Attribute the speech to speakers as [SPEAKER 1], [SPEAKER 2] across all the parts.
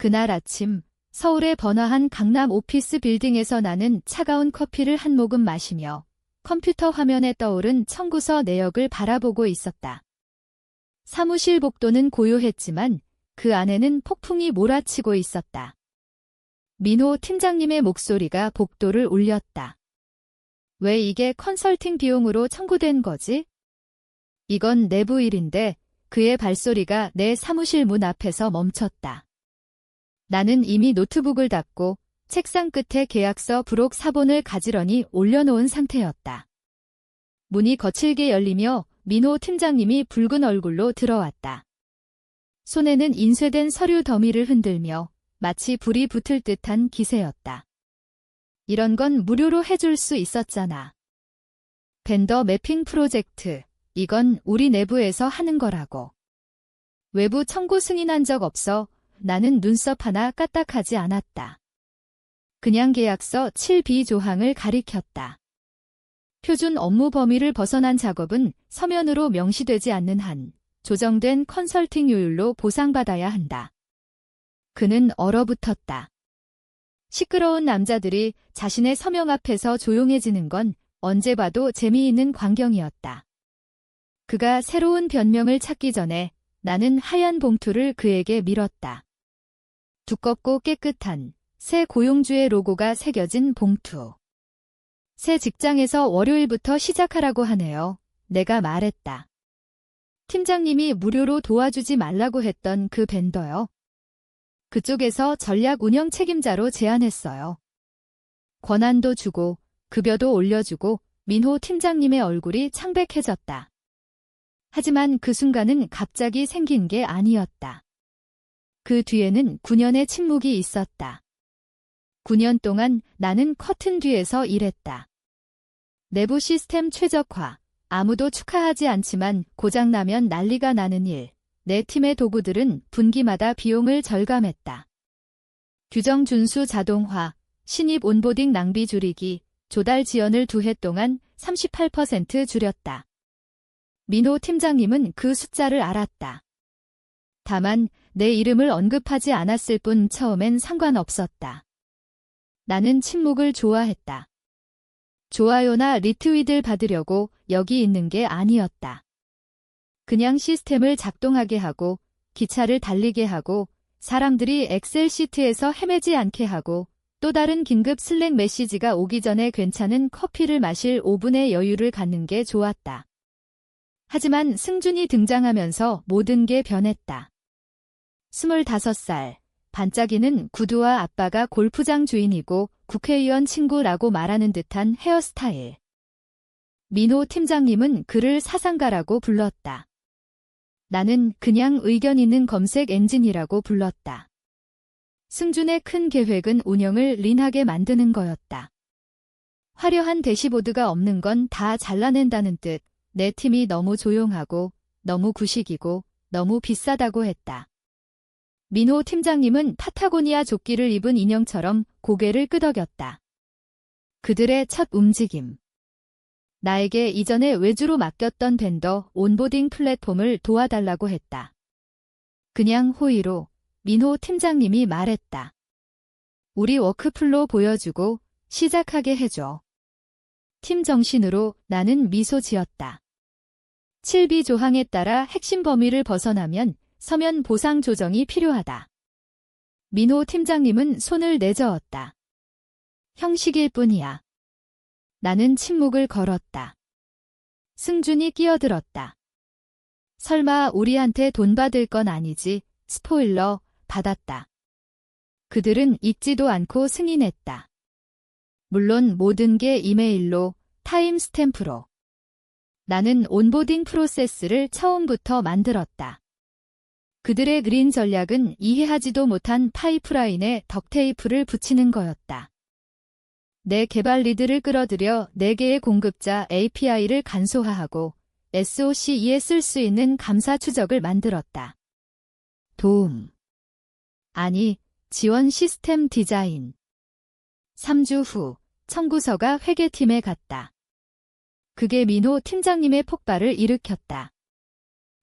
[SPEAKER 1] 그날 아침 서울의 번화한 강남 오피스 빌딩에서 나는 차가운 커피를 한 모금 마시며 컴퓨터 화면에 떠오른 청구서 내역을 바라보고 있었다. 사무실 복도는 고요했지만 그 안에는 폭풍이 몰아치고 있었다. 민호 팀장님의 목소리가 복도를 울렸다. 왜 이게 컨설팅 비용으로 청구된 거지? 이건 내부 일인데 그의 발소리가 내 사무실 문 앞에서 멈췄다. 나는 이미 노트북을 닫고 책상 끝에 계약서 부록 사본을 가지런히 올려놓은 상태였다. 문이 거칠게 열리며 민호 팀장님이 붉은 얼굴로 들어왔다. 손에는 인쇄된 서류 더미를 흔들며 마치 불이 붙을 듯한 기세였다. 이런 건 무료로 해줄 수 있었잖아. 벤더 매핑 프로젝트, 이건 우리 내부에서 하는 거라고. 외부 청구 승인한 적 없어. 나는 눈썹 하나 까딱하지 않았다. 그냥 계약서 7B 조항을 가리켰다. 표준 업무 범위를 벗어난 작업은 서면으로 명시되지 않는 한 조정된 컨설팅료율로 보상받아야 한다. 그는 얼어붙었다. 시끄러운 남자들이 자신의 서명 앞에서 조용해지는 건 언제 봐도 재미있는 광경이었다. 그가 새로운 변명을 찾기 전에 나는 하얀 봉투를 그에게 밀었다. 두껍고 깨끗한 새 고용주의 로고가 새겨진 봉투. 새 직장에서 월요일부터 시작하라고 하네요. 내가 말했다. 팀장님이 무료로 도와주지 말라고 했던 그 벤더요. 그쪽에서 전략 운영 책임자로 제안했어요. 권한도 주고 급여도 올려주고 민호 팀장님의 얼굴이 창백해졌다. 하지만 그 순간은 갑자기 생긴 게 아니었다. 그 뒤에는 9년의 침묵이 있었다. 9년 동안 나는 커튼 뒤에서 일했다. 내부 시스템 최적화, 아무도 축하하지 않지만 고장나면 난리가 나는 일. 내 팀의 도구들은 분기마다 비용을 절감했다. 규정 준수 자동화, 신입 온보딩 낭비 줄이기, 조달 지연을 2해 동안 38% 줄였다. 민호 팀장님은 그 숫자를 알았다. 다만 내 이름을 언급하지 않았을 뿐 처음엔 상관없었다. 나는 침묵을 좋아했다. 좋아요나 리트윗을 받으려고 여기 있는 게 아니었다. 그냥 시스템을 작동하게 하고 기차를 달리게 하고 사람들이 엑셀 시트에서 헤매지 않게 하고 또 다른 긴급 슬랙 메시지가 오기 전에 괜찮은 커피를 마실 5분의 여유를 갖는 게 좋았다. 하지만 승준이 등장하면서 모든 게 변했다. 25살, 반짝이는 구두와 아빠가 골프장 주인이고 국회의원 친구라고 말하는 듯한 헤어스타일. 민호 팀장님은 그를 사상가라고 불렀다. 나는 그냥 의견 있는 검색 엔진이라고 불렀다. 승준의 큰 계획은 운영을 린하게 만드는 거였다. 화려한 대시보드가 없는 건 다 잘라낸다는 뜻. 내 팀이 너무 조용하고 너무 구식이고 너무 비싸다고 했다. 민호 팀장님은 파타고니아 조끼를 입은 인형처럼 고개를 끄덕였다. 그들의 첫 움직임. 나에게 이전에 외주로 맡겼던 벤더 온보딩 플랫폼을 도와달라고 했다. 그냥 호의로 민호 팀장님이 말했다. 우리 워크플로 보여주고 시작하게 해줘. 팀 정신으로 나는 미소 지었다. 7B 조항에 따라 핵심 범위를 벗어나면 서면 보상 조정이 필요하다. 민호 팀장님은 손을 내저었다. 형식일 뿐이야. 나는 침묵을 걸었다. 승준이 끼어들었다. 설마 우리한테 돈 받을 건 아니지? 스포일러, 받았다. 그들은 읽지도 않고 승인했다. 물론 모든 게 이메일로, 타임스탬프로. 나는 온보딩 프로세스를 처음부터 만들었다. 그들의 그린 전략은 이해하지도 못한 파이프라인에 덕테이프를 붙이는 거였다. 내 개발 리드를 끌어들여 4개의 공급자 API를 간소화하고 SOC에 쓸 수 있는 감사 추적을 만들었다. 도움. 아니, 지원 시스템 디자인. 3주 후, 청구서가 회계팀에 갔다. 그게 민호 팀장님의 폭발을 일으켰다.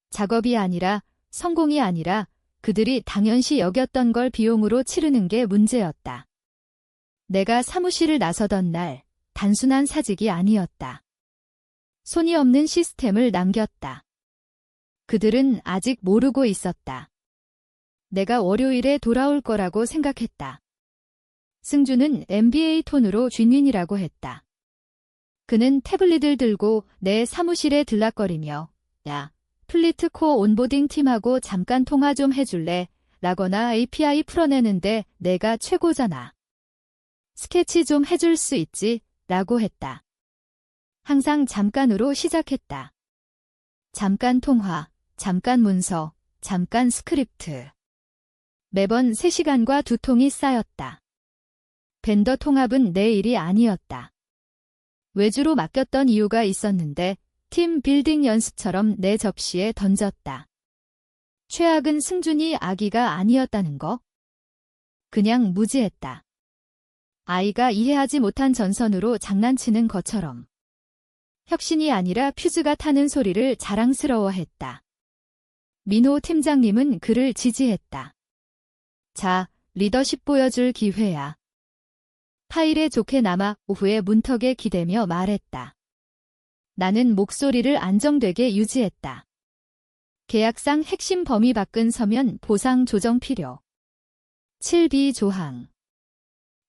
[SPEAKER 1] 작업이 아니라, 성공이 아니라 그들이 당연시 여겼던 걸 비용으로 치르는 게 문제였다. 내가 사무실을 나서던 날, 단순한 사직이 아니었다. 손이 없는 시스템을 남겼다. 그들은 아직 모르고 있었다. 내가 월요일에 돌아올 거라고 생각했다. 승주는 NBA 톤으로 쥔윈이라고 했다. 그는 태블릿을 들고 내 사무실에 들락거리며 야, 플리트 코어 온보딩 팀하고 잠깐 통화 좀 해줄래? 라거나 API 풀어내는데 내가 최고잖아. 스케치 좀 해줄 수 있지? 라고 했다. 항상 잠깐으로 시작했다. 잠깐 통화, 잠깐 문서, 잠깐 스크립트. 매번 3시간과 2통이 쌓였다. 벤더 통합은 내 일이 아니었다. 외주로 맡겼던 이유가 있었는데 팀 빌딩 연습처럼 내 접시에 던졌다. 최악은 승준이 아기가 아니었다는 거. 그냥 무지했다. 아이가 이해하지 못한 전선으로 장난치는 것처럼. 혁신이 아니라 퓨즈가 타는 소리를 자랑스러워했다. 민호 팀장님은 그를 지지했다. 자, 리더십 보여줄 기회야. 파일에 좋게 남아 오후에 문턱에 기대며 말했다. 나는 목소리를 안정되게 유지했다. 계약상 핵심 범위 밖은 서면 보상 조정 필요. 7B 조항.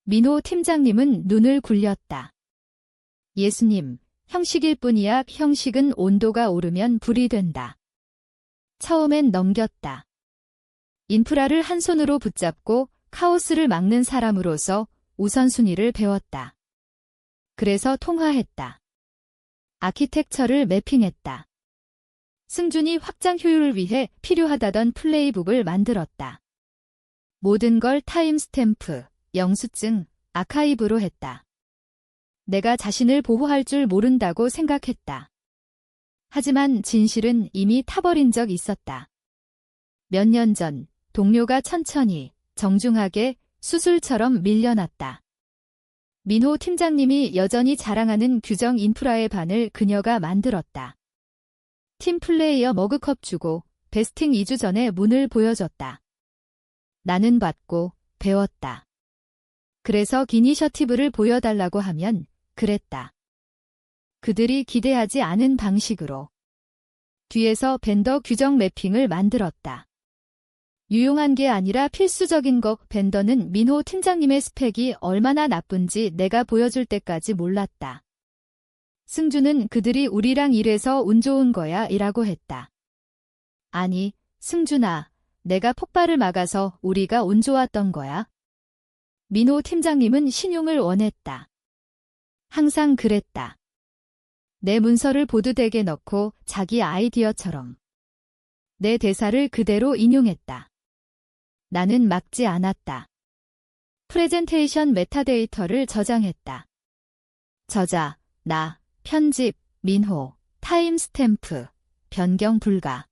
[SPEAKER 1] 민호 팀장님은 눈을 굴렸다. 예수님, 형식일 뿐이야. 형식은 온도가 오르면 불이 된다. 처음엔 넘겼다. 인프라를 한 손으로 붙잡고 카오스를 막는 사람으로서 우선순위를 배웠다. 그래서 통화했다. 아키텍처를 매핑했다. 승준이 확장 효율을 위해 필요하다던 플레이북을 만들었다. 모든 걸 타임스탬프, 영수증, 아카이브로 했다. 내가 자신을 보호할 줄 모른다고 생각했다. 하지만 진실은 이미 타버린 적 있었다. 몇 년 전 동료가 천천히, 정중하게 수술처럼 밀려났다. 민호 팀장님이 여전히 자랑하는 규정 인프라의 반을 그녀가 만들었다. 팀 플레이어 머그컵 주고 베스팅 2주 전에 문을 보여줬다. 나는 받고 배웠다. 그래서 기니셔티브를 보여달라고 하면 그랬다. 그들이 기대하지 않은 방식으로. 뒤에서 벤더 규정 매핑을 만들었다. 유용한 게 아니라 필수적인 것. 벤더는 민호 팀장님의 스펙이 얼마나 나쁜지 내가 보여줄 때까지 몰랐다. 승주는 그들이 우리랑 일해서 운 좋은 거야 이라고 했다. 아니, 승준아, 내가 폭발을 막아서 우리가 운 좋았던 거야. 민호 팀장님은 신용을 원했다. 항상 그랬다. 내 문서를 보드덱에 넣고 자기 아이디어처럼. 내 대사를 그대로 인용했다. 나는 막지 않았다. 프레젠테이션 메타데이터를 저장했다. 저자, 나, 편집, 민호, 타임스탬프, 변경 불가.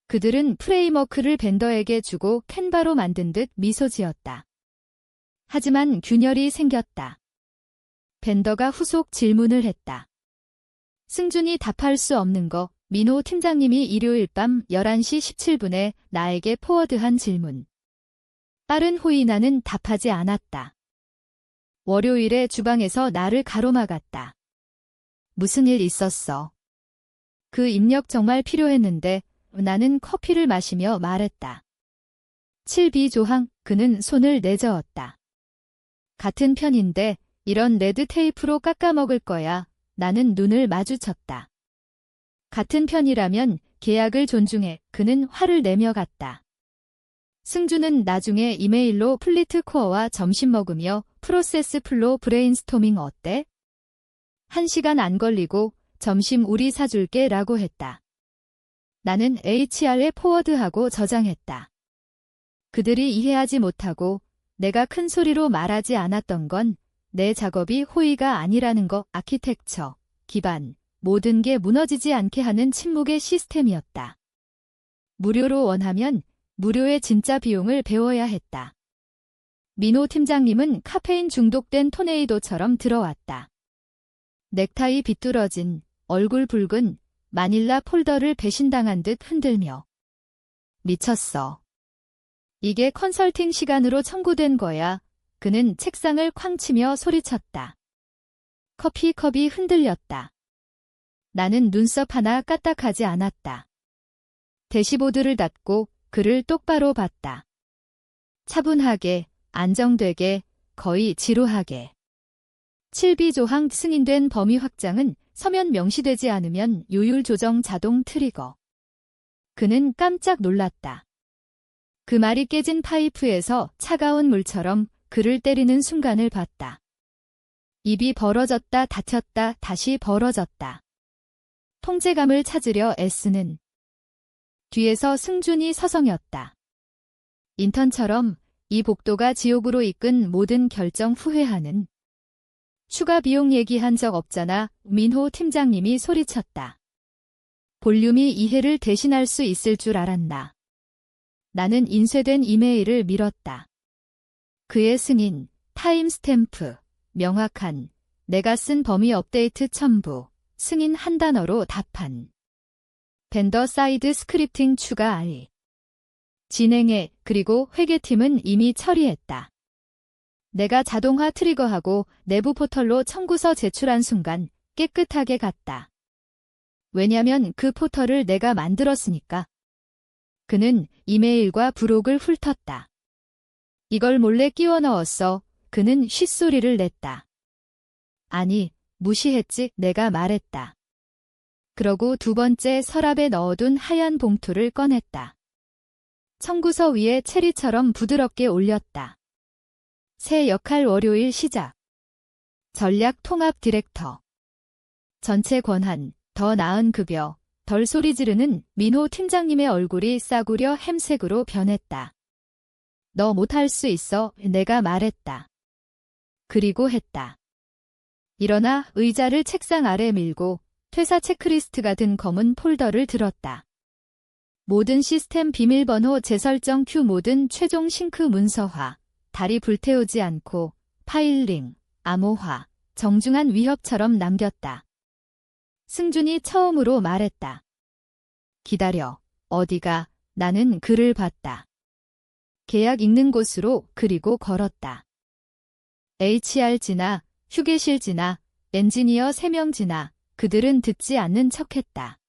[SPEAKER 1] 그들은 프레임워크를 벤더에게 주고 캔바로 만든 듯 미소 지었다. 하지만 균열이 생겼다. 벤더가 후속 질문을 했다. 승준이 답할 수 없는 거. 민호 팀장님이 일요일 밤 11시 17분에 나에게 포워드한 질문. 빠른 호의. 나는 답하지 않았다. 월요일에 주방에서 나를 가로막았다. 무슨 일 있었어? 그 입력 정말 필요했는데 나는 커피를 마시며 말했다. 7B 조항. 그는 손을 내저었다. 같은 편인데 이런 레드 테이프로 깎아먹을 거야. 나는 눈을 마주쳤다. 같은 편이라면 계약을 존중해. 그는 화를 내며 갔다. 승주는 나중에 이메일로 플리트 코어와 점심 먹으며 프로세스 플로 브레인스토밍 어때? 1시간 안 걸리고 점심 우리 사줄게 라고 했다. 나는 HR에 포워드하고 저장했다. 그들이 이해하지 못하고 내가 큰 소리로 말하지 않았던 건 내 작업이 호의가 아니라는 거. 아키텍처, 기반, 모든 게 무너지지 않게 하는 침묵의 시스템이었다. 무료로 원하면 무료의 진짜 비용을 배워야 했다. 민호 팀장님은 카페인 중독된 토네이도처럼 들어왔다. 넥타이 비뚤어진, 얼굴 붉은, 마닐라 폴더를 배신당한 듯 흔들며. 미쳤어. 이게 컨설팅 시간으로 청구된 거야. 그는 책상을 쾅 치며 소리쳤다. 커피컵이 흔들렸다. 나는 눈썹 하나 까딱하지 않았다. 대시보드를 닫고 그를 똑바로 봤다. 차분하게, 안정되게, 거의 지루하게. 7비조항 승인된 범위 확장은 서면 명시되지 않으면 요율 조정 자동 트리거. 그는 깜짝 놀랐다. 그 말이 깨진 파이프에서 차가운 물처럼 그를 때리는 순간을 봤다. 입이 벌어졌다 닫혔다 다시 벌어졌다. 통제감을 찾으려 애쓰는. 뒤에서 승준이 서성였다. 인턴처럼 이 복도가 지옥으로 이끈 모든 결정 후회하는. 추가 비용 얘기한 적 없잖아. 민호 팀장님이 소리쳤다. 볼륨이 이해를 대신할 수 있을 줄 알았나. 나는 인쇄된 이메일을 밀었다. 그의 승인, 타임스탬프, 명확한, 내가 쓴 범위 업데이트 첨부, 승인 한 단어로 답한. 벤더 사이드 스크립팅 추가 알. 진행해. 그리고 회계팀은 이미 처리했다. 내가 자동화 트리거하고 내부 포털로 청구서 제출한 순간 깨끗하게 갔다. 왜냐면 그 포털을 내가 만들었으니까. 그는 이메일과 브록을 훑었다. 이걸 몰래 끼워 넣었어. 그는 쉿소리를 냈다. 아니, 무시했지. 내가 말했다. 그러고 두 번째 서랍에 넣어둔 하얀 봉투를 꺼냈다. 청구서 위에 체리처럼 부드럽게 올렸다. 새 역할 월요일 시작. 전략 통합 디렉터. 전체 권한, 더 나은 급여, 덜 소리 지르는 민호 팀장님의 얼굴이 싸구려 햄색으로 변했다. 너 못할 수 있어. 내가 말했다. 그리고 했다. 일어나 의자를 책상 아래 밀고 퇴사 체크리스트가 든 검은 폴더를 들었다. 모든 시스템 비밀번호 재설정 큐 모든 최종 싱크 문서화, 다리 불태우지 않고 파일링, 암호화, 정중한 위협처럼 남겼다. 승준이 처음으로 말했다. 기다려. 어디가? 나는 글을 봤다. 계약 읽는 곳으로 그리고 걸었다. HR 지나, 휴게실 지나, 엔지니어 3명 지나, 그들은 듣지 않는 척했다.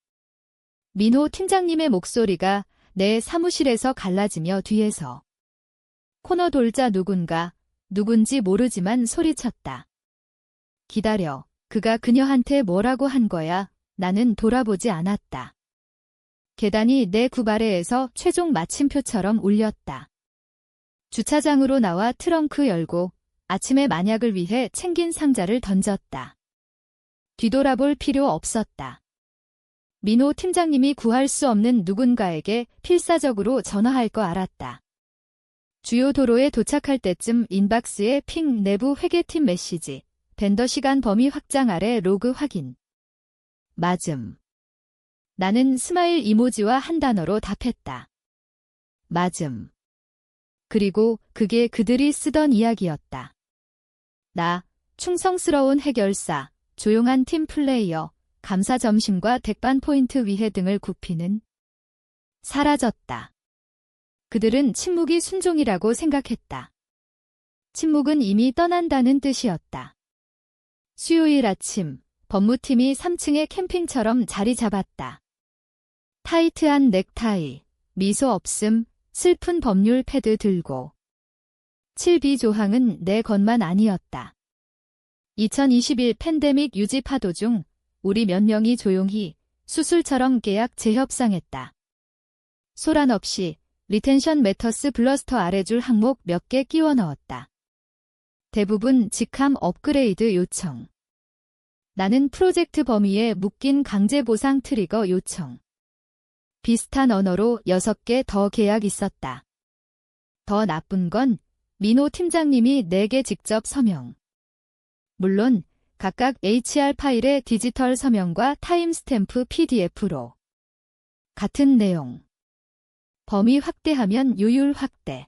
[SPEAKER 1] 민호 팀장님의 목소리가 내 사무실에서 갈라지며 뒤에서. 코너 돌자 누군지 모르지만 소리쳤다. 기다려. 그가 그녀한테 뭐라고 한 거야? 나는 돌아보지 않았다. 계단이 내 구바레에서 최종 마침표처럼 울렸다. 주차장으로 나와 트렁크 열고 아침에 만약을 위해 챙긴 상자를 던졌다. 뒤돌아볼 필요 없었다. 민호 팀장님이 구할 수 없는 누군가에게 필사적으로 전화할 거 알았다. 주요 도로에 도착할 때쯤 인박스에 핑 내부 회계팀 메시지. 벤더 시간 범위 확장 아래 로그 확인. 맞음. 나는 스마일 이모지와 한 단어로 답했다. 맞음. 그리고 그게 그들이 쓰던 이야기였다. 나, 충성스러운 해결사, 조용한 팀 플레이어, 감사 점심과 백반 포인트 위해 등을 굽히는. 사라졌다. 그들은 침묵이 순종이라고 생각했다. 침묵은 이미 떠난다는 뜻이었다. 수요일 아침, 법무팀이 3층의 캠핑처럼 자리 잡았다. 타이트한 넥타이, 미소 없음, 슬픈 법률 패드 들고. 7비조항은 내 것만 아니었다. 2021 팬데믹 유지 파도 중 우리 몇 명이 조용히 수술처럼 계약 재협상했다. 소란 없이 리텐션 매터스 블러스터 아래줄 항목 몇 개 끼워 넣었다. 대부분 직함 업그레이드 요청. 나는 프로젝트 범위에 묶인 강제 보상 트리거 요청. 비슷한 언어로 6개 더 계약 있었다. 더 나쁜 건 민호 팀장님이 내게 직접 서명. 물론 각각 HR 파일의 디지털 서명과 타임스탬프 PDF로. 같은 내용. 범위 확대하면 요율 확대.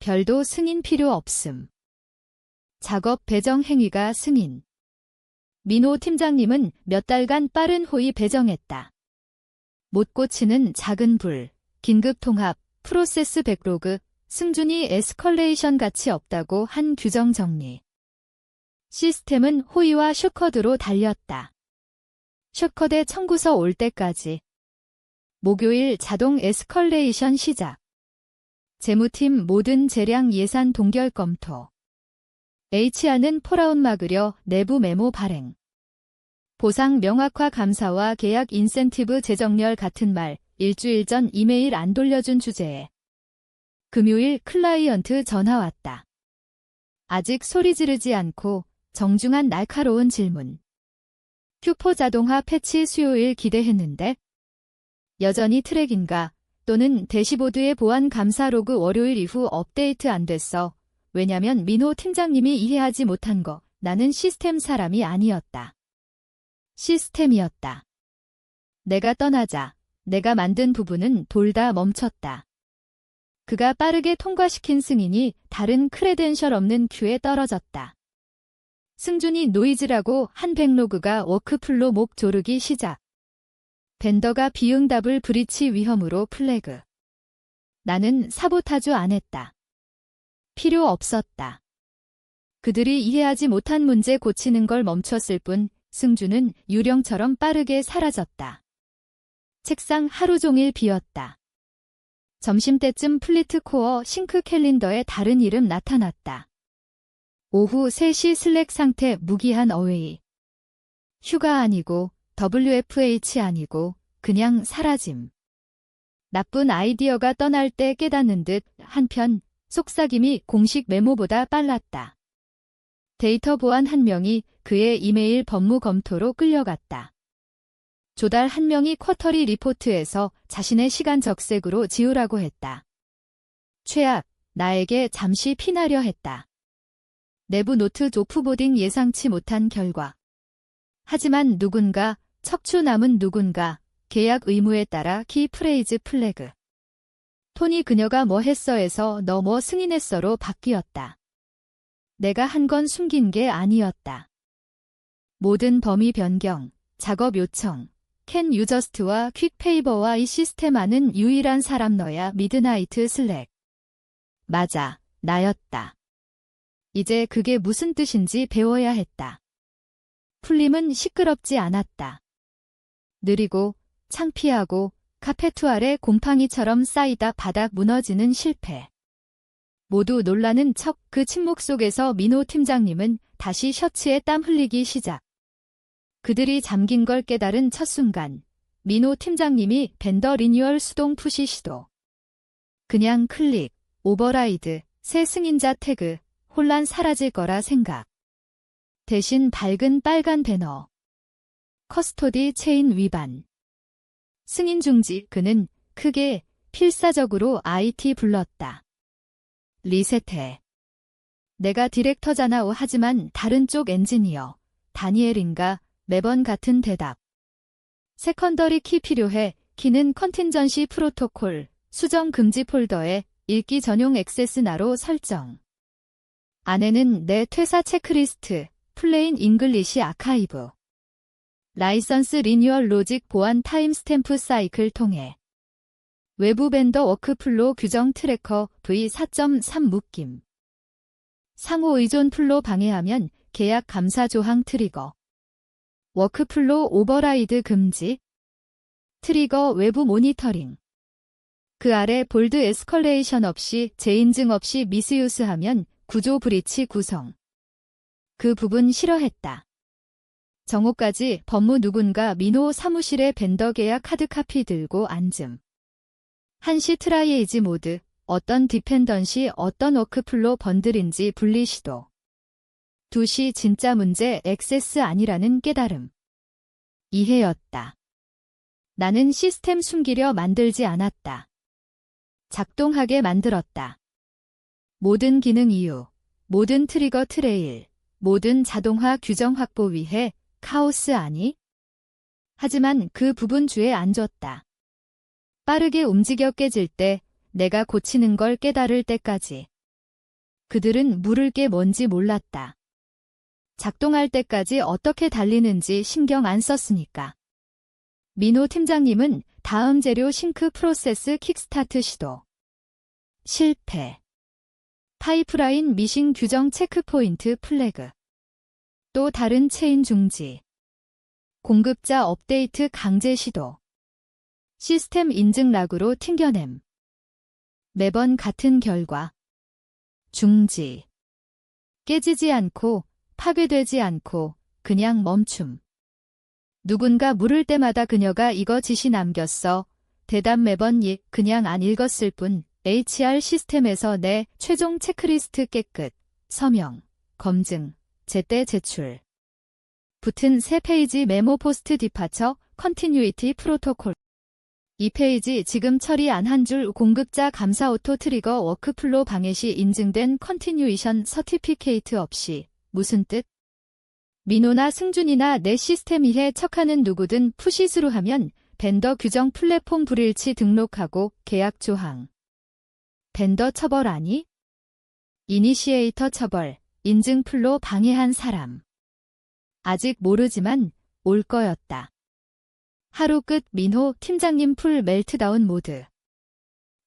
[SPEAKER 1] 별도 승인 필요 없음. 작업 배정 행위가 승인. 민호 팀장님은 몇 달간 빠른 호의 배정했다. 못 고치는 작은 불, 긴급 통합, 프로세스 백로그, 승준이 에스컬레이션 가치 없다고 한 규정 정리. 시스템은 호의와 숏코드로 달렸다. 숏코드에 청구서 올 때까지. 목요일 자동 에스컬레이션 시작. 재무팀 모든 재량 예산 동결 검토. HR는 폴아웃 막으려 내부 메모 발행. 보상 명확화 감사와 계약 인센티브 재정렬 같은 말, 일주일 전 이메일 안 돌려준 주제에. 금요일 클라이언트 전화 왔다. 아직 소리 지르지 않고 정중한 날카로운 질문. 큐포 자동화 패치 수요일 기대했는데? 여전히 트랙인가? 또는 대시보드의 보안 감사 로그 월요일 이후 업데이트 안 됐어. 왜냐면 민호 팀장님이 이해하지 못한 거. 나는 시스템 사람이 아니었다. 시스템이었다. 내가 떠나자 내가 만든 부분은 돌다 멈췄다. 그가 빠르게 통과시킨 승인이 다른 크레덴셜 없는 큐에 떨어졌다. 승준이 노이즈라고 한 백로그가 워크플로 목 조르기 시작. 벤더가 비응답을 브리치 위험으로 플래그. 나는 사보타주 안 했다. 필요 없었다. 그들이 이해하지 못한 문제 고치는 걸 멈췄을 뿐 승준은 유령처럼 빠르게 사라졌다. 책상 하루 종일 비었다. 점심때쯤 플리트 코어 싱크 캘린더에 다른 이름 나타났다. 오후 3시 슬랙 상태 무기한 어웨이. 휴가 아니고 WFH 아니고 그냥 사라짐. 나쁜 아이디어가 떠날 때 깨닫는 듯 한편 속삭임이 공식 메모보다 빨랐다. 데이터 보안 한 명이 그의 이메일 법무 검토로 끌려갔다. 조달 한 명이 쿼터리 리포트에서 자신의 시간 적색으로 지우라고 했다. 최악, 나에게 잠시 피나려 했다. 내부 노트 오프보딩 예상치 못한 결과. 하지만 누군가, 척추 남은 누군가, 계약 의무에 따라 키 프레이즈 플래그. 톤이 그녀가 뭐 했어에서 너 뭐 승인했어로 바뀌었다. 내가 한 건 숨긴 게 아니었다. 모든 범위 변경, 작업 요청, 캔 유저스트와 퀵페이버와 이 시스템 아는 유일한 사람 너야 미드나이트 슬랙. 맞아, 나였다. 이제 그게 무슨 뜻인지 배워야 했다. 풀림은 시끄럽지 않았다. 느리고 창피하고 카페트 아래 곰팡이처럼 쌓이다 바닥 무너지는 실패. 모두 놀라는 척 그 침묵 속에서 민호 팀장님은 다시 셔츠에 땀 흘리기 시작. 그들이 잠긴 걸 깨달은 첫 순간 민호 팀장님이 벤더 리뉴얼 수동 푸시 시도. 그냥 클릭, 오버라이드, 새 승인자 태그, 혼란 사라질 거라 생각. 대신 밝은 빨간 배너. 커스토디 체인 위반. 승인 중지. 그는 크게 필사적으로 IT 불렀다. 리셋해. 내가 디렉터잖아. 하지만 다른 쪽 엔지니어. 다니엘인가. 매번 같은 대답. 세컨더리 키 필요해. 키는 컨틴전시 프로토콜. 수정 금지 폴더에 읽기 전용 액세스나로 설정. 안에는 내 퇴사 체크리스트. 플레인 잉글리시 아카이브. 라이선스 리뉴얼 로직 보안 타임스탬프 사이클 통해. 외부 벤더 워크플로 규정 트래커 V4.3 묶임. 상호 의존 플로 방해하면 계약 감사 조항 트리거. 워크플로 오버라이드 금지. 트리거 외부 모니터링. 그 아래 볼드 에스컬레이션 없이 재인증 없이 미스유스하면 구조 브리치 구성. 그 부분 싫어했다. 정오까지 법무 누군가 민호 사무실에 벤더 계약 카드 카피 들고 앉음. 1시 트라이에이지 모드, 어떤 디펜던시 어떤 워크플로 번들인지 분리 시도. 2시 진짜 문제 액세스 아니라는 깨달음. 이해였다. 나는 시스템 숨기려 만들지 않았다. 작동하게 만들었다. 모든 기능 이유, 모든 트리거 트레일, 모든 자동화 규정 확보 위해 카오스 아니? 하지만 그 부분 주에 안 줬다. 빠르게 움직여 깨질 때, 내가 고치는 걸 깨달을 때까지. 그들은 물을 게 뭔지 몰랐다. 작동할 때까지 어떻게 달리는지 신경 안 썼으니까. 민호 팀장님은 다음 재료 싱크 프로세스 킥스타트 시도. 실패. 파이프라인 미싱 규정 체크포인트 플래그. 또 다른 체인 중지. 공급자 업데이트 강제 시도. 시스템 인증 락으로 튕겨냄. 매번 같은 결과. 중지. 깨지지 않고 파괴되지 않고 그냥 멈춤. 누군가 물을 때마다 그녀가 이거 지시 남겼어. 대답 매번 그냥 안 읽었을 뿐. HR 시스템에서 내 최종 체크리스트 깨끗. 서명, 검증, 제때 제출. 붙은 3페이지 메모 포스트 디파처 컨티뉴이티 프로토콜. 이 페이지 지금 처리 안 한 줄 공급자 감사 오토 트리거 워크플로 방해 시 인증된 컨티뉴이션 서티피케이트 없이. 무슨 뜻? 민호나 승준이나 내 시스템 이해 척하는 누구든 푸시스루 하면 벤더 규정 플랫폼 불일치 등록하고 계약 조항. 벤더 처벌 아니? 이니시에이터 처벌, 인증 풀로 방해한 사람. 아직 모르지만 올 거였다. 하루 끝 민호 팀장님 풀 멜트다운 모드.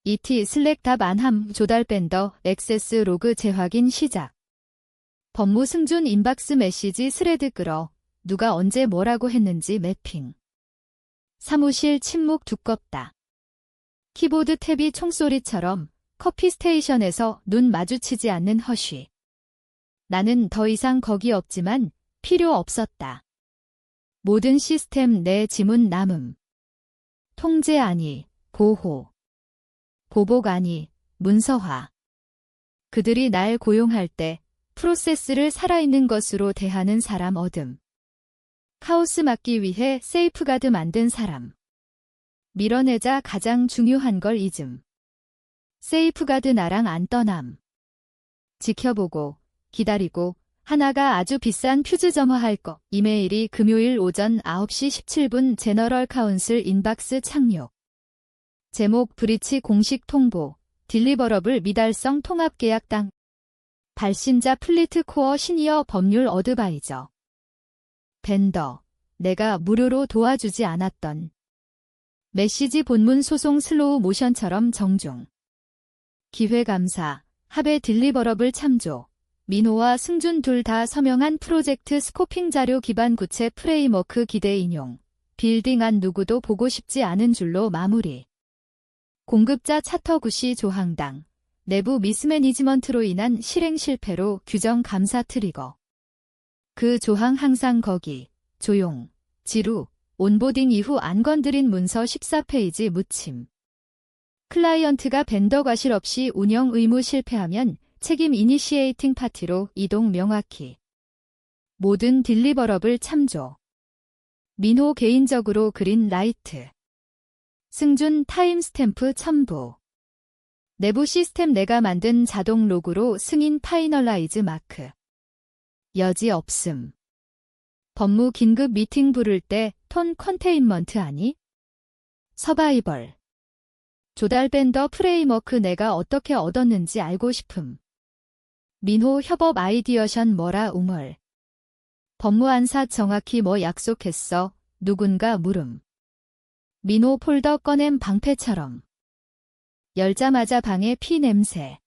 [SPEAKER 1] ET 슬랙 답 안함 조달 벤더 액세스 로그 재확인 시작. 법무 승준 인박스 메시지 스레드 끌어. 누가 언제 뭐라고 했는지 매핑. 사무실 침묵 두껍다. 키보드 탭이 총소리처럼 커피 스테이션에서 눈 마주치지 않는 허쉬. 나는 더 이상 거기 없지만 필요 없었다. 모든 시스템 내 지문 남음. 통제 아니, 보호. 보복 아니, 문서화. 그들이 날 고용할 때 프로세스를 살아있는 것으로 대하는 사람 얻음. 카오스 막기 위해 세이프가드 만든 사람. 밀어내자 가장 중요한 걸 잊음. 세이프가드 나랑 안 떠남. 지켜보고, 기다리고, 하나가 아주 비싼 퓨즈 점화할 거. 이메일이 금요일 오전 9시 17분 제너럴 카운슬 인박스 착륙. 제목 브리치 공식 통보. 딜리버러블 미달성 통합계약 당. 발신자 플리트 코어 시니어 법률 어드바이저. 벤더. 내가 무료로 도와주지 않았던. 메시지 본문 소송 슬로우 모션처럼 정중. 기회감사. 합의 딜리버러블 참조. 민호와 승준 둘 다 서명한 프로젝트 스코핑 자료 기반 구체 프레임워크 기대 인용. 빌딩 안 누구도 보고 싶지 않은 줄로 마무리. 공급자 차터 구시 조항당. 내부 미스매니지먼트로 인한 실행 실패로 규정 감사 트리거. 그 조항 항상 거기. 조용. 지루. 온보딩 이후 안 건드린 문서 14페이지 묻힘. 클라이언트가 벤더 과실 없이 운영 의무 실패하면 책임 이니시에이팅 파티로 이동 명확히. 모든 딜리버러블 참조. 민호 개인적으로 그린 라이트. 승준 타임스탬프 첨부. 내부 시스템 내가 만든 자동 로그로 승인 파이널라이즈 마크. 여지 없음. 법무 긴급 미팅 부를 때 톤 컨테인먼트 아니? 서바이벌. 조달 벤더 프레임워크 내가 어떻게 얻었는지 알고 싶음. 민호 협업 아이디어션 뭐라 웅얼. 법무안사 정확히 뭐 약속했어? 누군가 물음. 민호 폴더 꺼냄 방패처럼. 열자마자 방에 피 냄새.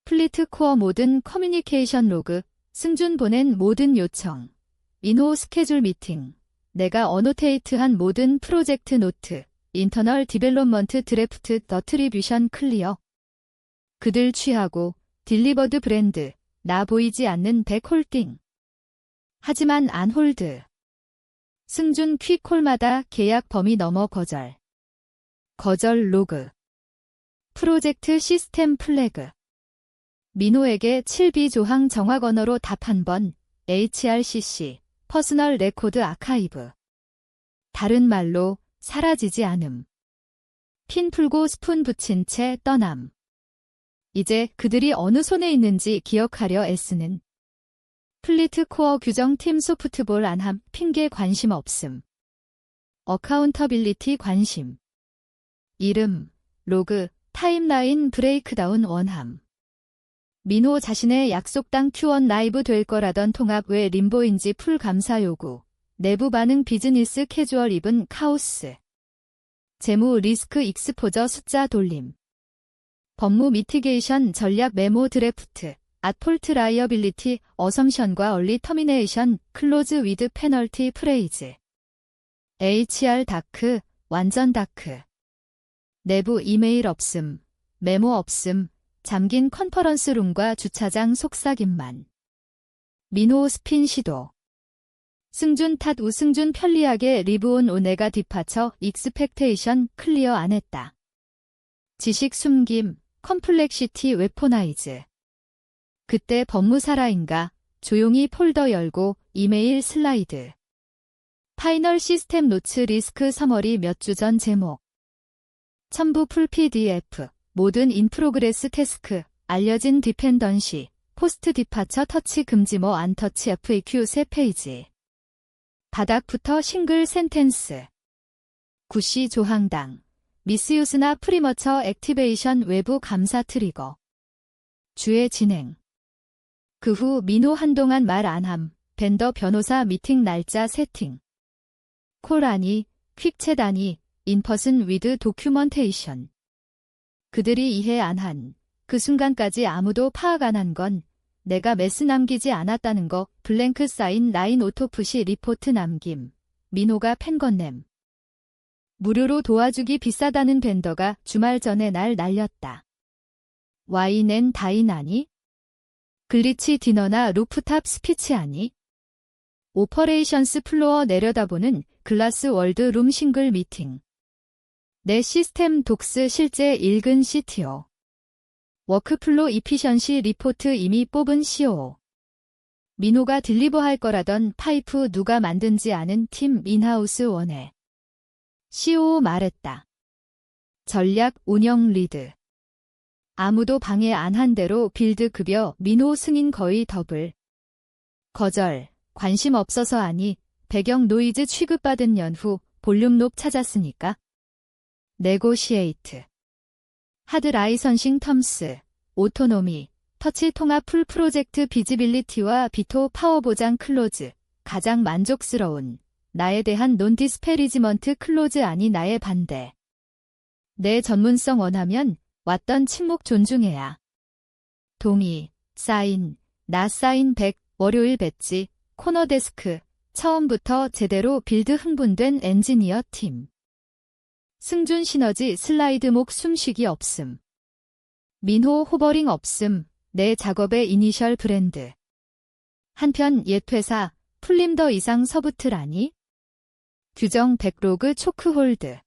[SPEAKER 1] 플리트 코어 모든 커뮤니케이션 로그. 승준 보낸 모든 요청. 민호 스케줄 미팅. 내가 어노테이트한 모든 프로젝트 노트. 인터널 디벨롭먼트 드래프트 너트리뷰션 클리어. 그들 취하고 딜리버드 브랜드. 나 보이지 않는 백홀딩. 하지만 안 홀드. 승준 퀵콜마다 계약 범위 넘어 거절. 거절 로그. 프로젝트 시스템 플래그. 민호에게 7B 조항 정확 언어로 답 한 번. HRCC. 퍼스널 레코드 아카이브. 다른 말로 사라지지 않음. 핀 풀고 스푼 붙인 채 떠남. 이제 그들이 어느 손에 있는지 기억하려 애쓰는. 플리트 코어 규정 팀 소프트볼 안함 핑계 관심 없음. 어카운터빌리티 관심. 이름, 로그, 타임라인 브레이크다운 원함. 민호 자신의 약속당 Q1 라이브 될 거라던 통합 왜 림보인지 풀 감사 요구. 내부 반응 비즈니스 캐주얼 입은 카오스. 재무 리스크 익스포저 숫자 돌림. 법무 미티게이션 전략 메모 드래프트, 앗폴트 라이어빌리티, 어섬션과 얼리 터미네이션, 클로즈 위드 페널티 프레이즈. HR 다크, 완전 다크. 내부 이메일 없음, 메모 없음, 잠긴 컨퍼런스 룸과 주차장 속삭임만. 민호 스핀 시도. 승준 탓 우승준 편리하게 리브온 오네가 뒷받쳐 익스펙테이션 클리어 안 했다. 지식 숨김, 컴플렉시티 웨포나이즈. 그때 법무사라인가 조용히 폴더 열고 이메일 슬라이드. 파이널 시스템 노츠 리스크 서머리 몇 주 전 제목. 첨부 풀 PDF, 모든 인프로그레스 태스크, 알려진 디펜던시, 포스트 디파처 터치 금지 뭐 안 터치 FAQ 3페이지. 바닥부터 싱글 센텐스. 구시 조항당. 미스유스나 프리머처 액티베이션 외부 감사 트리거. 주의 진행. 그 후 민호 한동안 말 안함. 벤더 변호사 미팅 날짜 세팅. 콜 아니, 퀵챗 아니, 인퍼슨 위드 도큐먼테이션. 그들이 이해 안 한 그 순간까지 아무도 파악 안 한 건 내가 메스 남기지 않았다는 거. 블랭크 사인 라인 오토푸시 리포트 남김. 민호가 펜 건냄. 무료로 도와주기 비싸다는 벤더가 주말 전에 날 날렸다. 와인 앤 다인 아니? 글리치 디너나 루프탑 스피치 아니? 오퍼레이션스 플로어 내려다보는 글라스 월드 룸 싱글 미팅. 내 시스템 독스 실제 읽은 CTO. 워크플로 이피션시 리포트 이미 뽑은 COO. 민호가 딜리버할 거라던 파이프 누가 만든지 아는 팀 인하우스 원해. COO 말했다. 전략 운영 리드. 아무도 방해 안 한 대로 빌드 급여 민호 승인 거의 더블. 거절, 관심 없어서 아니, 배경 노이즈 취급받은 연후 볼륨 높 찾았으니까. 네고시에이트. 하드 라이선싱 텀스, 오토노미, 터치 통합 풀 프로젝트 비지빌리티와 비토 파워 보장 클로즈. 가장 만족스러운 나에 대한 논 디스페리지먼트 클로즈 아니 나의 반대. 내 전문성 원하면 왔던 침묵 존중해야. 동의, 사인, 나 사인 100, 월요일 배지, 코너 데스크. 처음부터 제대로 빌드 흥분된 엔지니어 팀. 승준 시너지 슬라이드 목 숨쉬기 없음. 민호 호버링 없음. 내 작업의 이니셜 브랜드. 한편 옛 회사 풀림 더 이상 서브트라니? 규정 백로그 초크 홀드.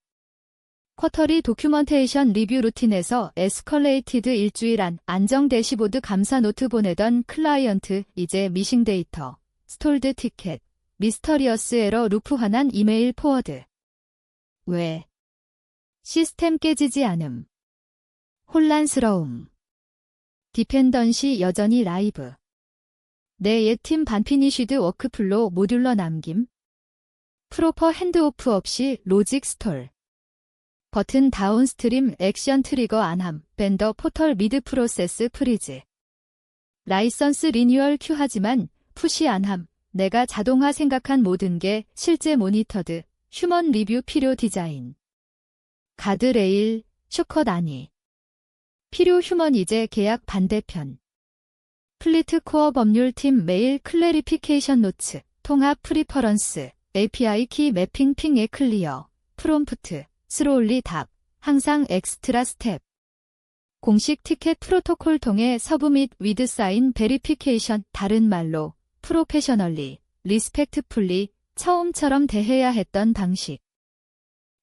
[SPEAKER 1] 쿼터리 도큐먼테이션 리뷰 루틴에서 에스컬레이티드 일주일 안 안정 대시보드 감사 노트 보내던 클라이언트 이제 미싱 데이터, 스톨드 티켓, 미스터리어스 에러 루프 화난 이메일 포워드. 왜? 시스템 깨지지 않음. 혼란스러움. 디펜던시 여전히 라이브. 내 옛 팀 반피니쉬드 워크플로 모듈러 남김. 프로퍼 핸드오프 없이 로직 스톨. 버튼 다운스트림 액션 트리거 안함. 벤더 포털 미드 프로세스 프리즈. 라이선스 리뉴얼 큐 하지만 푸시 안함. 내가 자동화 생각한 모든 게 실제 모니터드. 휴먼 리뷰 필요 디자인. 가드레일, 쇼컷 아니. 필요 휴먼 이제 계약 반대편. 플리트 코어 법률팀 메일 클래리피케이션 노츠. 통합 프리퍼런스. API 키 매핑 핑에 클리어. 프롬프트. 스로울리 답. 항상 엑스트라 스텝. 공식 티켓 프로토콜 통해 서브밋 위드 사인 베리피케이션. 다른 말로 프로페셔널리, 리스펙트풀리, 처음처럼 대해야 했던 방식.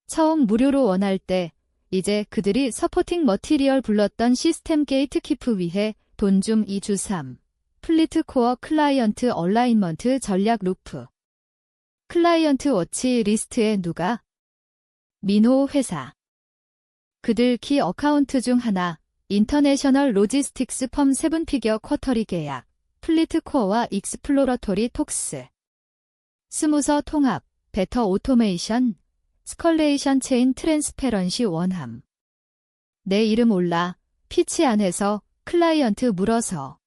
[SPEAKER 1] 처음 무료로 원할 때 이제 그들이 서포팅 머티리얼 불렀던 시스템 게이트키프 위해 돈 좀 2주 3. 플리트 코어 클라이언트 얼라인먼트 전략 루프. 클라이언트 워치 리스트에 누가? 민호 회사. 그들 키 어카운트 중 하나, 인터내셔널 로지스틱스 펌 7피겨 쿼터리 계약, 플리트 코어와 익스플로러토리 톡스. 스무서 통합, 베터 오토메이션, 스컬레이션 체인 트랜스페런시 원함. 내 이름 올라, 피치 안에서, 클라이언트 물어서.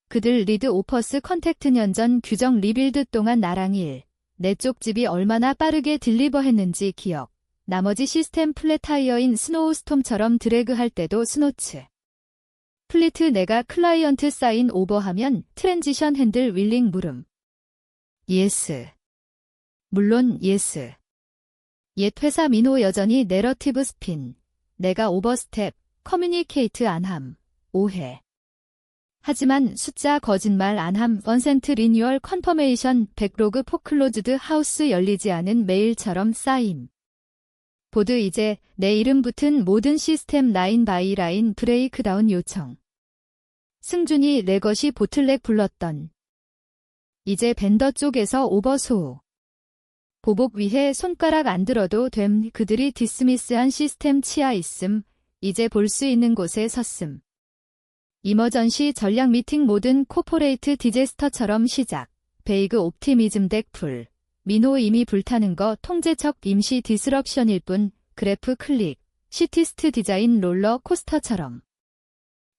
[SPEAKER 1] 그들 리드 오퍼스 컨택트 년전 규정 리빌드 동안 나랑 일. 내 쪽집이 얼마나 빠르게 딜리버 했는지 기억. 나머지 시스템 플랫 타이어인 스노우스톰처럼 드래그할 때도 스노츠. 플리트 내가 클라이언트 사인 오버하면 트랜지션 핸들 윌링 물음. 예스. 물론 예스. 옛 회사 민호 여전히 내러티브 스핀. 내가 오버스텝, 커뮤니케이트 안함. 오해. 하지만 숫자 거짓말 안함 원센트 리뉴얼 컨퍼메이션 백로그 포클로즈드 하우스 열리지 않은 메일처럼 쌓임. 보드 이제 내 이름 붙은 모든 시스템 라인 바이 라인 브레이크다운 요청. 승준이 내 것이 보틀렉 불렀던. 이제 벤더 쪽에서 오버소우. 보복 위해 손가락 안 들어도 됨 그들이 디스미스한 시스템 치아 있음. 이제 볼 수 있는 곳에 섰음. 이머전시 전략 미팅 모든 코포레이트 디제스터처럼 시작. 베이그 옵티미즘 덱 풀. 민호 이미 불타는 거 통제적 임시 디스럽션일 뿐. 그래프 클릭. 시티스트 디자인 롤러 코스터처럼.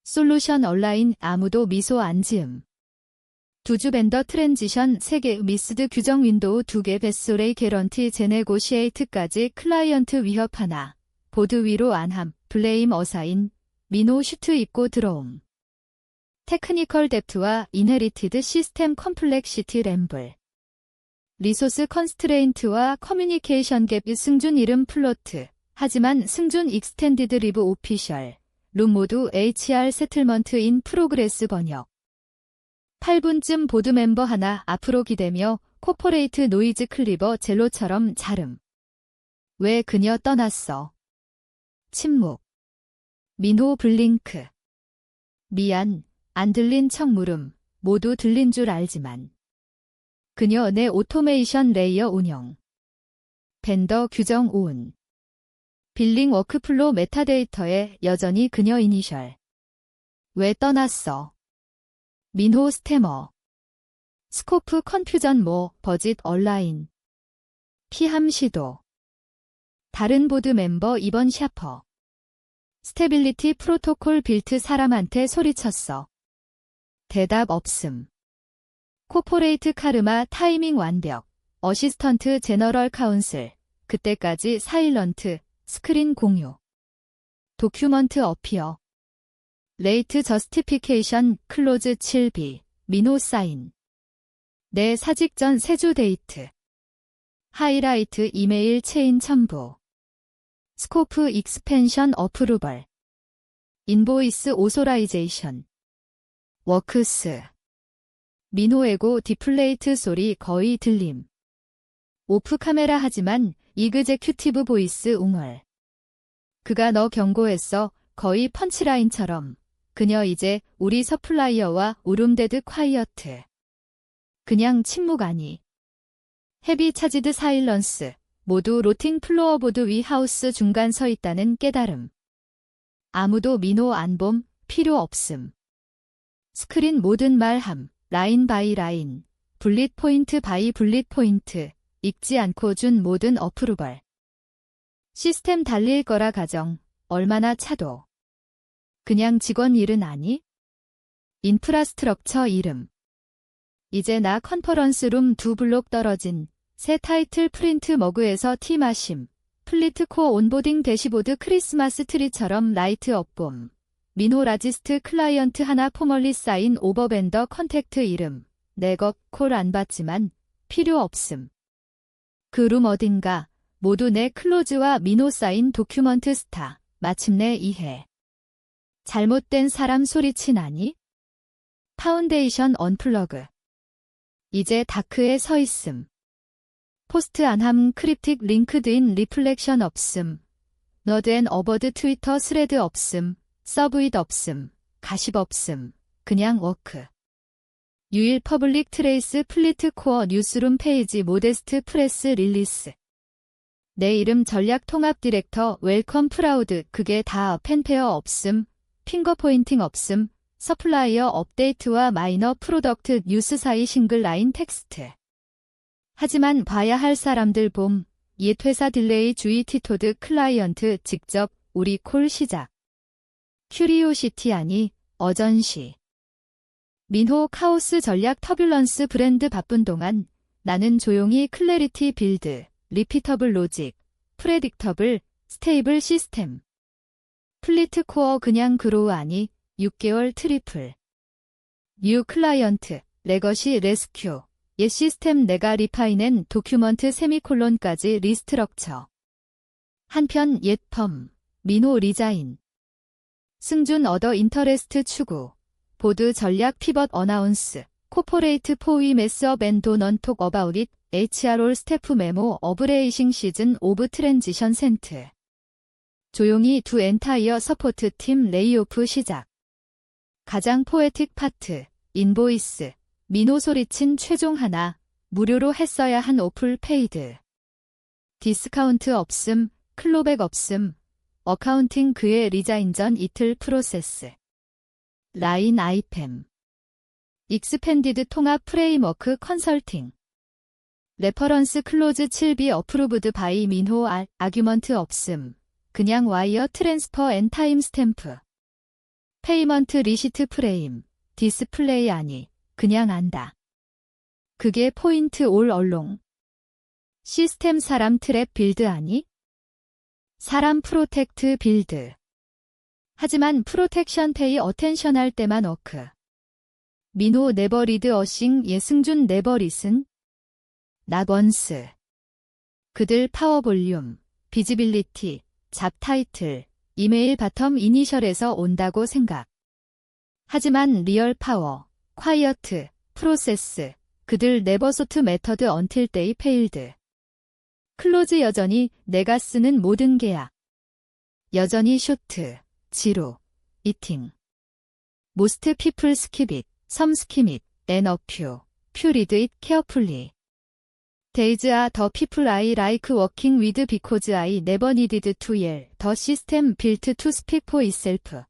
[SPEAKER 1] 솔루션 얼라인 아무도 미소 안 지음. 두주 벤더 트랜지션 3개 미스드 규정 윈도우 2개 뱃소레이 개런티 제네고시에이트까지 클라이언트 위협 하나. 보드 위로 안함. 블레임 어사인. 민호 슈트 입고 들어옴. 테크니컬 뎁트와 인헤리티드 시스템 컴플렉시티 램블. 리소스 컨스트레인트와 커뮤니케이션 갭 승준 이름 플로트. 하지만 승준 익스텐디드 리브 오피셜. 룸 모두 HR 세틀먼트 인 프로그레스 번역. 8분쯤 보드 멤버 하나 앞으로 기대며 코퍼레이트 노이즈 클리버 젤로처럼 자름. 왜 그녀 떠났어? 침묵. 민호 블링크. 미안. 안 들린 척 물음. 모두 들린 줄 알지만. 그녀 내 오토메이션 레이어 운영. 벤더 규정 온. 빌링 워크플로 메타데이터에 여전히 그녀 이니셜. 왜 떠났어? 민호 스태머. 스코프 컨퓨전 버짓 얼라인. 피함 시도. 다른 보드 멤버 이번 샤퍼. 스테빌리티 프로토콜 빌트 사람한테 소리쳤어. 대답 없음. 코포레이트 카르마 타이밍 완벽. 어시스턴트 제너럴 카운슬. 그때까지 사일런트. 스크린 공유. 도큐먼트 어피어. 레이트 저스티피케이션 클로즈 7B. 민호 사인. 내 사직 전 세주 데이트. 하이라이트 이메일 체인 첨부. 스코프 익스펜션 어프루벌. 인보이스 오소라이제이션. 워크스. 민호에고 디플레이트 소리 거의 들림. 오프 카메라 하지만 이그제큐티브 보이스 웅얼. 그가 너 경고했어. 거의 펀치라인처럼. 그녀 이제 우리 서플라이어와 우룸데드 콰이어트. 그냥 침묵 아니. 헤비 차지드 사일런스. 모두 로팅 플로어보드 위 하우스 중간 서 있다는 깨달음. 아무도 민호 안 봄. 필요 없음. 스크린 모든 말함. 라인 바이 라인. 블릿 포인트 바이 블릿 포인트. 읽지 않고 준 모든 어프루벌. 시스템 달릴 거라 가정. 얼마나 차도. 그냥 직원 일은 아니? 인프라스트럭처 이름. 이제 나 컨퍼런스룸 2블록 떨어진 새 타이틀 프린트 머그에서 티 마심. 플리트 코어 온보딩 대시보드 크리스마스 트리처럼 라이트 업봄. 민호 라지스트 클라이언트 하나 포멀리 사인 오버밴더 컨택트 이름. 내것 콜 안 받지만 필요 없음. 그 룸 어딘가. 모두 내 클로즈와 민호 사인 도큐먼트 스타. 마침내 이해. 잘못된 사람 소리친 아니? 파운데이션 언플러그. 이제 다크에 서 있음. 포스트 안함 크립틱 링크드인 리플렉션 없음. 너드 앤 어버드 트위터 스레드 없음. 서브잇 없음. 가십 없음. 그냥 워크. 유일 퍼블릭 트레이스 플리트 코어 뉴스룸 페이지 모데스트 프레스 릴리스. 내 이름 전략 통합 디렉터 웰컴 프라우드. 그게 다 펜페어 없음. 핑거 포인팅 없음. 서플라이어 업데이트와 마이너 프로덕트 뉴스 사이 싱글 라인 텍스트. 하지만 봐야 할 사람들 봄. 옛 회사 딜레이 주의 티토드 클라이언트 직접 우리 콜 시작. 큐리오시티 아니 어전시. 민호 카오스 전략 터뷸런스 브랜드 바쁜 동안 나는 조용히 클래리티 빌드, 리피터블 로직, 프레딕터블, 스테이블 시스템. 플리트 코어 그냥 그로우 아니, 6개월 트리플. 뉴 클라이언트, 레거시 레스큐. 옛 시스템 내가 리파인앤 도큐먼트 세미콜론까지 리스트럭처. 한편 옛 펌, 민호 리자인. 승준 어더 인터레스트 추구. 보드 전략 피벗 어나운스. 코퍼레이트 포위 메스업 앤 도넌톡 어바웃 잇. HR 스태프 메모 어브레이싱 시즌 오브 트랜지션 센트. 조용히 두 엔타이어 서포트 팀 레이오프 시작. 가장 포에틱 파트, 인보이스. 민호 소리친 최종 하나, 무료로 했어야 한 오플 페이드. 디스카운트 없음, 클로백 없음. 어카운팅 그의 리자인 전 이틀 프로세스. 라인 아이팸. 익스펜디드 통합 프레임워크 컨설팅. 레퍼런스 클로즈 7비 어프루브드 바이 민호 알, 아규먼트 없음. 그냥 와이어 트랜스퍼 앤 타임 스탬프. 페이먼트 리시트 프레임. 디스플레이 아니, 그냥 안다. 그게 포인트 올 얼롱. 시스템 사람 트랩 빌드 아니? 사람 프로텍트 빌드. 하지만 프로텍션 페이 어텐션 할 때만 어크. 민호 네버 리드 어싱 예승준 네버 리슨. 낫 원스. 그들 파워 볼륨, 비지빌리티, 잡 타이틀, 이메일 바텀 이니셜에서 온다고 생각. 하지만 리얼 파워, 콰이어트, 프로세스, 그들 네버 소트 메터드 언틸 데이 페일드. 클로즈 여전히 내가 쓰는 모든 계약. 여전히 쇼트, 지루, 이팅. 모스트 피플 스킵 잇, 섬 스킵 잇, 앤 어퓨, 퓨 리드 잇 케어풀리. Days are the people I like working with because I never needed to yell. The system built to speak for itself.